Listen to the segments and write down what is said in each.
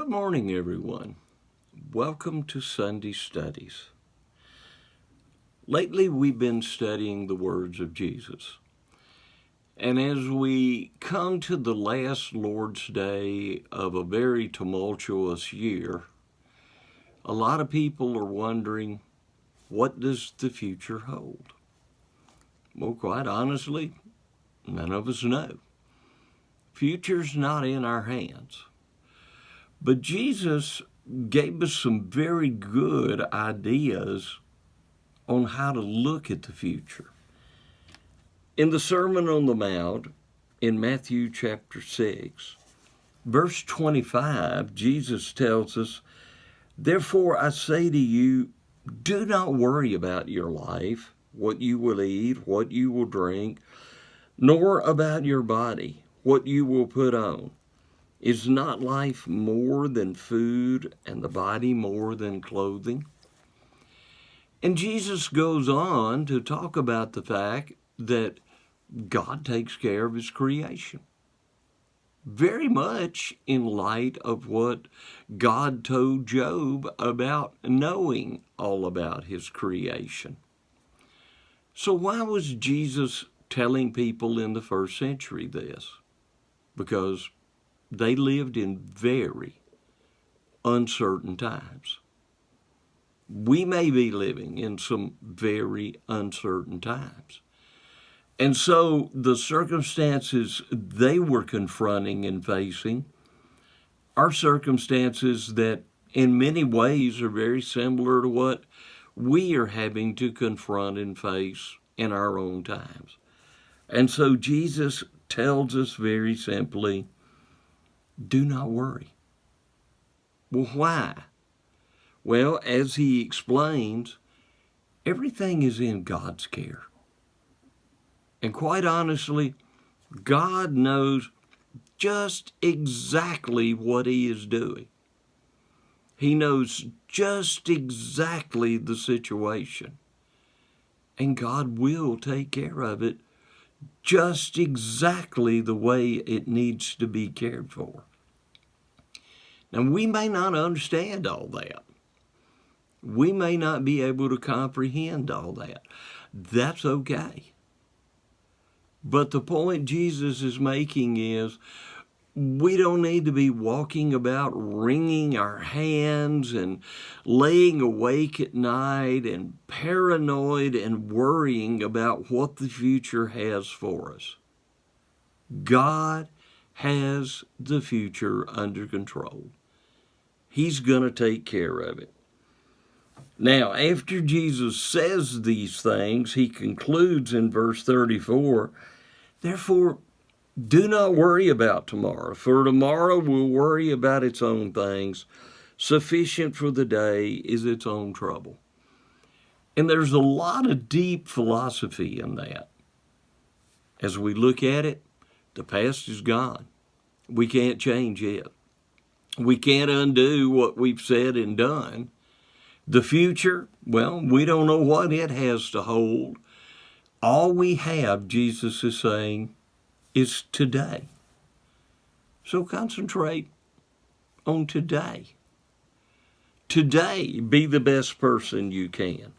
Good morning, everyone. Welcome to Sunday Studies. Lately, we've been studying the words of Jesus. And as we come to the last Lord's Day of a very tumultuous year, a lot of people are wondering, what does the future hold? Well, quite honestly, none of us know. Future's not in our hands. But Jesus gave us some very good ideas on how to look at the future. In the Sermon on the Mount, in Matthew chapter 6, verse 25, Jesus tells us, "Therefore I say to you, do not worry about your life, what you will eat, what you will drink, nor about your body, what you will put on. Is not life more than food, and the body more than clothing?" And Jesus goes on to talk about the fact that God takes care of his creation. Very much in light of what God told Job about knowing all about his creation. So why was Jesus telling people in the first century this? Because they lived in very uncertain times. We may be living in some very uncertain times. And so the circumstances they were confronting and facing are circumstances that in many ways are very similar to what we are having to confront and face in our own times. And so Jesus tells us very simply, do not worry. Well, why? Well, as he explains, everything is in God's care. And quite honestly, God knows just exactly what he is doing. He knows just exactly the situation. And God will take care of it just exactly the way it needs to be cared for. Now, we may not understand all that. We may not be able to comprehend all that. That's okay. But the point Jesus is making is we don't need to be walking about wringing our hands and laying awake at night and paranoid and worrying about what the future has for us. God has the future under control. He's going to take care of it. Now, after Jesus says these things, he concludes in verse 34, "Therefore, do not worry about tomorrow, for tomorrow will worry about its own things. Sufficient for the day is its own trouble." And there's a lot of deep philosophy in that. As we look at it, the past is gone. We can't change it. We can't undo what we've said and done. The future, well, we don't know what it has to hold. All we have, Jesus is saying, is today. So concentrate on today. Today, be the best person you can.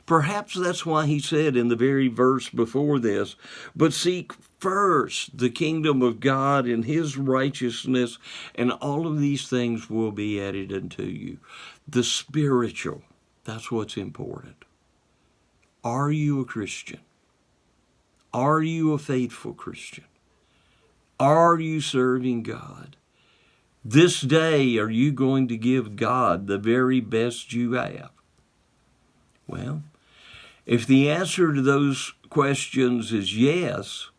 Perhaps that's why he said in the very verse before this, "But seek first the kingdom of God and his righteousness, and all of these things will be added unto you." The spiritual, that's what's important. Are you a Christian? Are you a faithful Christian? Are you serving God? This day, are you going to give God the very best you have? Well, if the answer to those questions is yes,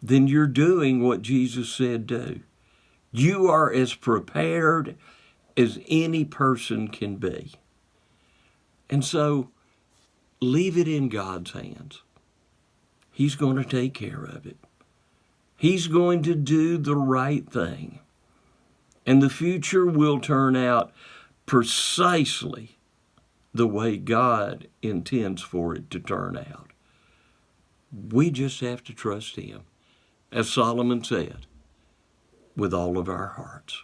then you're doing what Jesus said do. You are as prepared as any person can be. And so, leave it in God's hands. He's going to take care of it. He's going to do the right thing. And the future will turn out precisely the way God intends for it to turn out. We just have to trust him, as Solomon said, with all of our hearts.